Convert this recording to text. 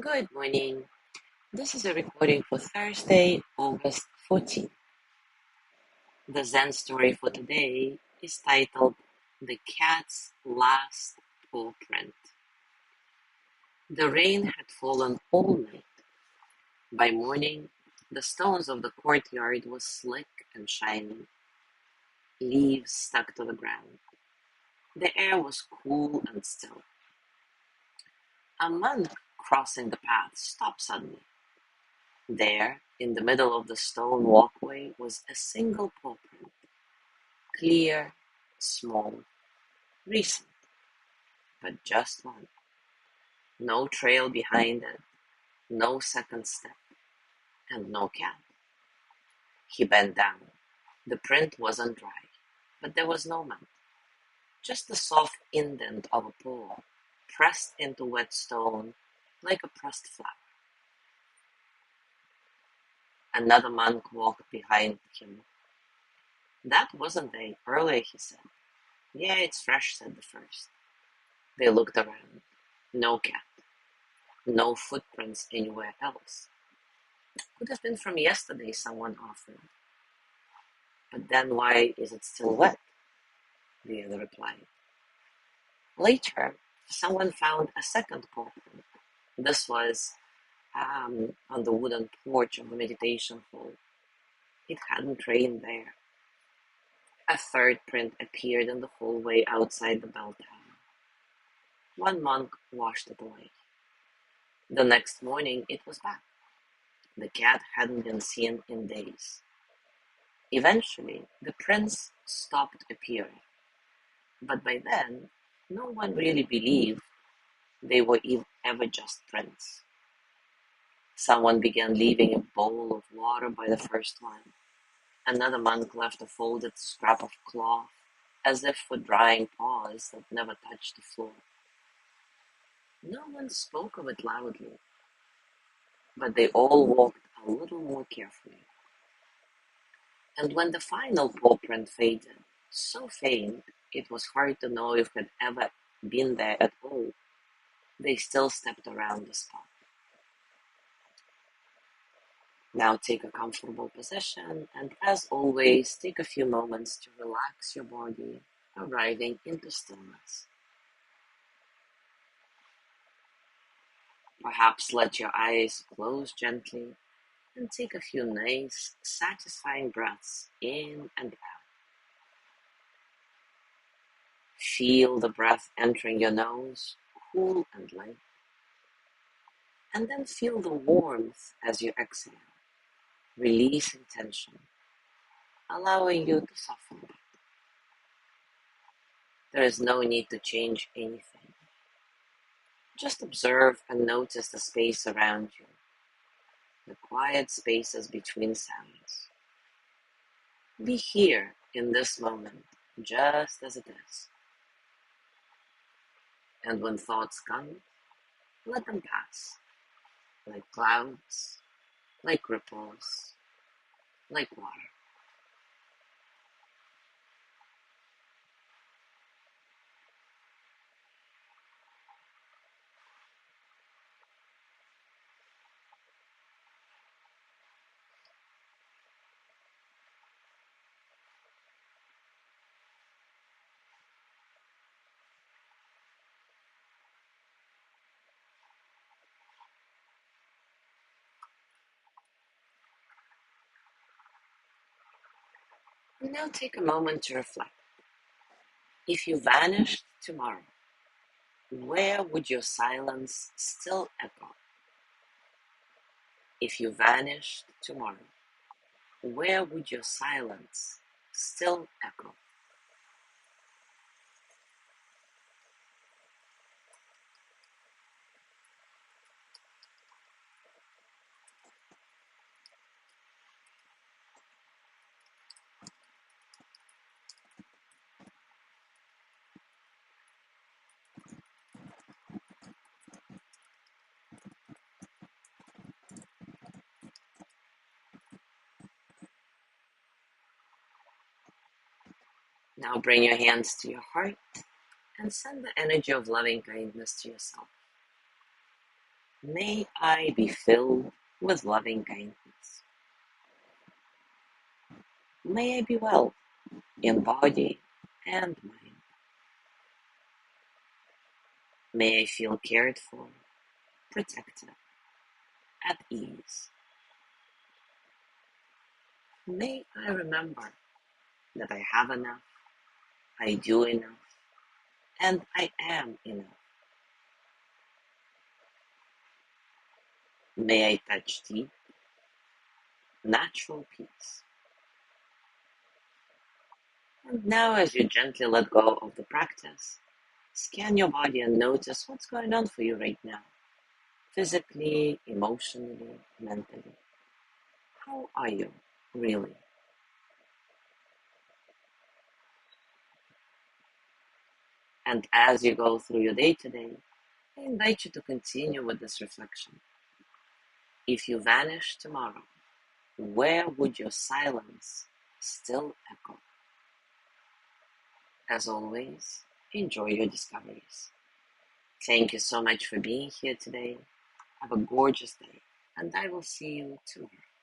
Good morning. This is a recording for Thursday, August 14th. The Zen story for today is titled The Cat's Last Pawprint. The rain had fallen all night. By morning, the stones of the courtyard were slick and shiny, leaves stuck to the ground. The air was cool and still. A monk crossing the path stopped suddenly. There, in the middle of the stone walkway, was a single pawprint, clear, small, recent, but just one. No trail behind it, no second step, and no cat. He bent down. The print wasn't dry, but there was no mud, just the soft indent of a paw, pressed into wet stone like a pressed flower. Another monk walked behind him. That wasn't there earlier, he said. Yeah, it's fresh, said the first. They looked around. No cat. No footprints anywhere else. Could have been from yesterday, someone offered. But then why is it still wet? The other replied. Later, someone found a second paw print. This was on the wooden porch of the meditation hall. It hadn't rained there. A third print appeared in the hallway outside the bell tower. One monk washed it away. The next morning, it was back. The cat hadn't been seen in days. Eventually, the prints stopped appearing, but by then, no one really believed they were ever just prints. Someone began leaving a bowl of water by the first one. Another monk left a folded scrap of cloth, as if for drying paws that never touched the floor. No one spoke of it loudly, but they all walked a little more carefully. And when the final paw print faded, so faint it was hard to know if it had ever been there at all, they still stepped around the spot. Now take a comfortable position and, as always, take a few moments to relax your body, arriving into stillness. Perhaps let your eyes close gently and take a few nice, satisfying breaths in and out. Feel the breath entering your nose, cool and light, and then feel the warmth as you exhale, releasing tension, allowing you to soften a bit. There is no need to change anything. Just observe and notice the space around you, the quiet spaces between sounds. Be here in this moment, just as it is. And when thoughts come, let them pass, like clouds, like ripples, like water. Now take a moment to reflect. If you vanished tomorrow, where would your silence still echo? If you vanished tomorrow, where would your silence still echo? Now bring your hands to your heart and send the energy of loving kindness to yourself. May I be filled with loving kindness. May I be well in body and mind. May I feel cared for, protected, at ease. May I remember that I have enough, I do enough, and I am enough. May I touch deep, natural peace. And now, as you gently let go of the practice, scan your body and notice what's going on for you right now, physically, emotionally, mentally. How are you, really? And as you go through your day today, I invite you to continue with this reflection. If you vanish tomorrow, where would your silence still echo? As always, enjoy your discoveries. Thank you so much for being here today. Have a gorgeous day, and I will see you tomorrow.